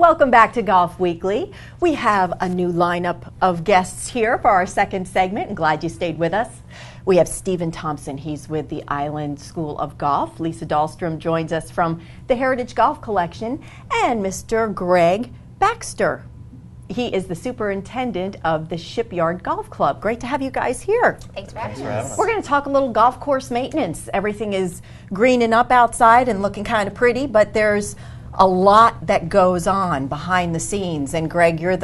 Welcome back to Golf Weekly. We have a new lineup of guests here for our second segment, and glad you stayed with us. We have Stephen Thompson. He's with the Island School of Golf. Lisa Dahlstrom joins us from the Heritage Golf Collection, and Mr. Greg Baxter. He is the superintendent of the Shipyard Golf Club. Great to have you guys here. Thanks for having us. We're going to talk a little golf course maintenance. Everything is greening up outside and looking kind of pretty, but there's a lot that goes on behind the scenes. And Greg, you're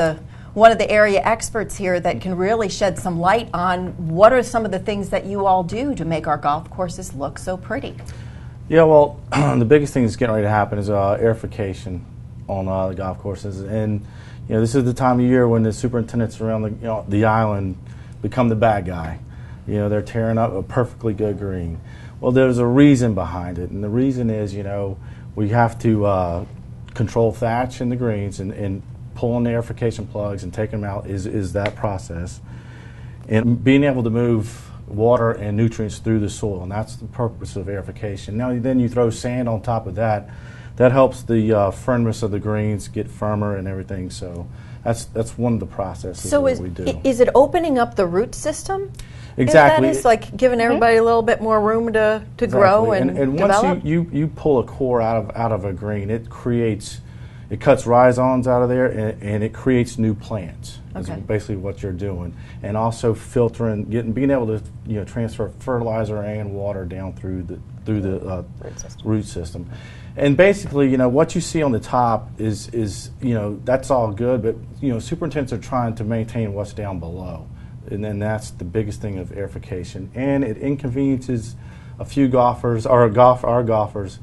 one of the area experts here that can really shed some light on what are some of the things that you all do to make our golf courses look so pretty. Yeah, well, the biggest thing that's getting ready to happen is airification on the golf courses. And you know, this is the time of year when the superintendents around the island become the bad guy. You know, they're tearing up a perfectly good green. Well, there's a reason behind it, and the reason is, you know, we have to control thatch in the greens and pulling the airification plugs and taking them out is that process. And being able to move water and nutrients through the soil, and that's the purpose of airification. Now, then you throw sand on top of that. That helps the firmness of the greens get firmer and everything. So that's one of the processes that we do. Is it opening up the root system? Exactly. That is like giving everybody a little bit more room to grow and develop? Once you pull a core out of a green, it cuts rhizomes out of there and it creates new plants. Okay. Is basically what you're doing, and also filtering, being able to transfer fertilizer and water down through the root system. And basically, what you see on the top is that's all good, but superintendents are trying to maintain what's down below. And then that's the biggest thing of airification. And it inconveniences a few golfers, or our golfers,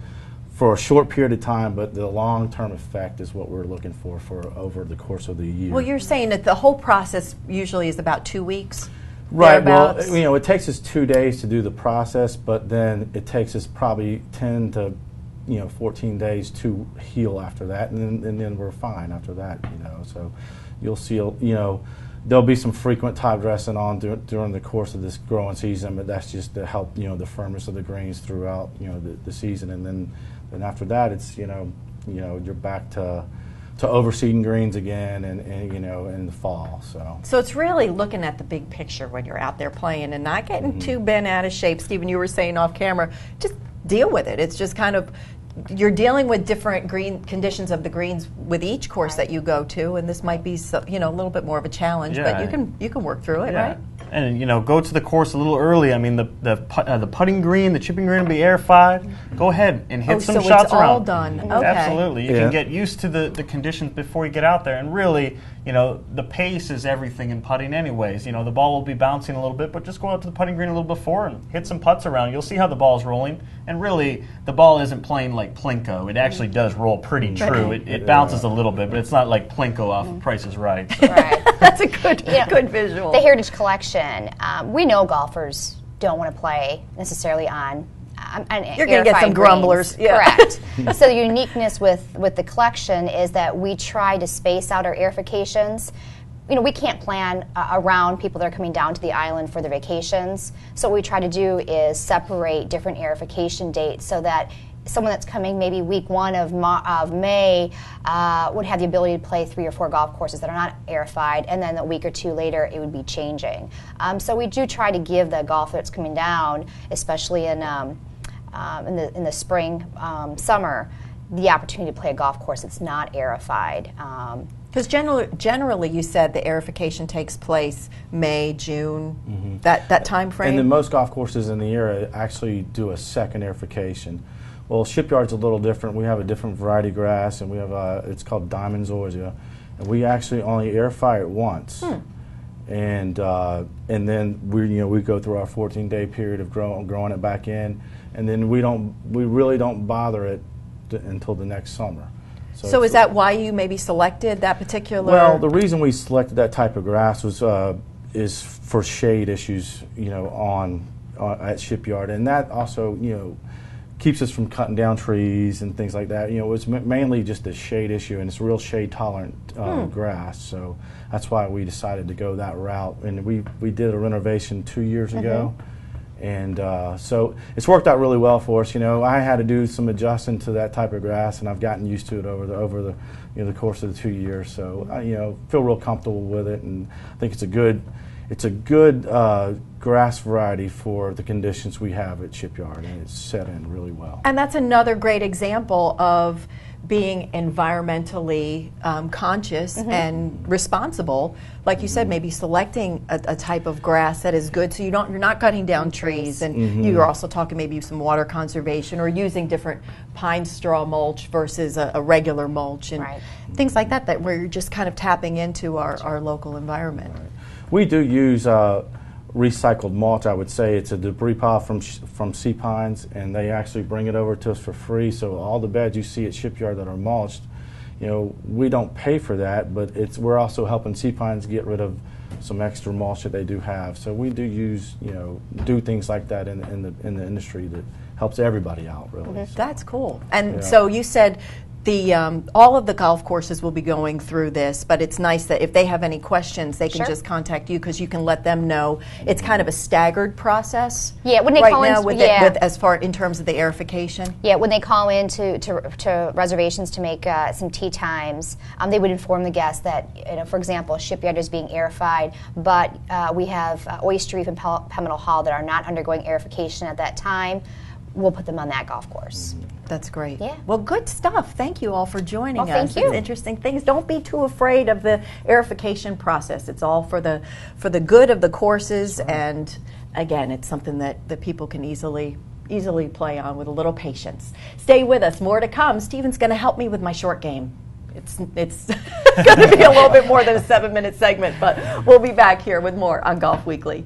for a short period of time, but the long-term effect is what we're looking for over the course of the year. Well, you're saying that the whole process usually is about 2 weeks? Right. Well, it takes us 2 days to do the process, but then it takes us probably 10 to 14 days to heal after that, and then we're fine after that. So you'll see, there'll be some frequent top dressing on during the course of this growing season, but that's just to help the firmness of the greens throughout the season, and then after that it's you're back to overseeding greens again, and in the fall. So it's really looking at the big picture when you're out there playing and not getting too bent out of shape. Stephen, you were saying off camera, just deal with it. It's just kind of, you're dealing with different green conditions of the greens with each course that you go to, and this might be a little bit more of a challenge, but you can work through it, right? And go to the course a little early. I mean, the putting green, the chipping green will be airified. Go ahead and hit some shots it's around. All done. Okay. Absolutely, you can get used to the conditions before you get out there, and really, the pace is everything in putting anyways. The ball will be bouncing a little bit, but just go out to the putting green a little before and hit some putts around. You'll see how the ball's rolling, and really, the ball isn't playing like Plinko. It actually does roll pretty true. It bounces a little bit, but it's not like Plinko off of Price is Right. So. Right. That's a good visual. The Heritage Collection, we know golfers don't want to play necessarily on you're going to get some grumblers. Yeah. Correct. So the uniqueness with the collection is that we try to space out our airifications. We can't plan around people that are coming down to the island for their vacations. So what we try to do is separate different airification dates so that someone that's coming maybe week 1 of May would have the ability to play 3 or 4 golf courses that are not airified, and then a week or 2 later it would be changing. So we do try to give the golfer that's coming down, especially in the spring, summer, the opportunity to play a golf course that's not airified. Because generally, you said the airification takes place May, June, that time frame. And then most golf courses in the area actually do a second airification. Well, Shipyard's a little different. We have a different variety of grass, and we have it's called Diamond Zoysia, and we actually only airify it once. And then we go through our 14-day period of growing it back in, and then we really don't bother it until the next summer. So is that why you maybe selected that particular? Well, the reason we selected that type of grass was is for shade issues, at Shipyard, and that also keeps us from cutting down trees and things like that. It's mainly just a shade issue, and it's a real shade tolerant grass. So that's why we decided to go that route. And we did a renovation 2 years ago, And so it's worked out really well for us. You know, I had to do some adjusting to that type of grass, and I've gotten used to it over the you know, the course of the 2 years. So I, you know, feel real comfortable with it, and I think it's a good grass variety for the conditions we have at Shipyard, and it's set in really well. And that's another great example of being environmentally conscious and responsible. Like you said, maybe selecting a type of grass that is good, so you're not cutting down trees, and you're also talking maybe some water conservation or using different pine straw mulch versus a regular mulch and things like that, that where you're just kind of tapping into our local environment. Right. We do use recycled mulch. I would say it's a debris pile from sea pines, and they actually bring it over to us for free. So all the beds you see at Shipyard that are mulched, you know, we don't pay for that, but we're also helping sea pines get rid of some extra mulch that they do have. So we do use, you know, do things like that in the industry that helps everybody out, really. So, that's cool. And so you said all of the golf courses will be going through this, but it's nice that if they have any questions, they can just contact you, because you can let them know. It's kind of a staggered process. Yeah, when they right call now in, with as far in terms of the airification. Yeah, when they call in to reservations to make some tee times, they would inform the guests that, you know, for example, Shipyard is being airified, but we have Oyster Reef and Pemmican Hall that are not undergoing airification at that time. We'll put them on that golf course. That's great. Yeah. Well, good stuff. Thank you all for joining us. Thank you. It's interesting things. Don't be too afraid of the airification process. It's all for the good of the courses, and again, it's something that people can easily play on with a little patience. Stay with us. More to come. Stephen's going to help me with my short game. It's going to be a little bit more than a 7-minute segment, but we'll be back here with more on Golf Weekly.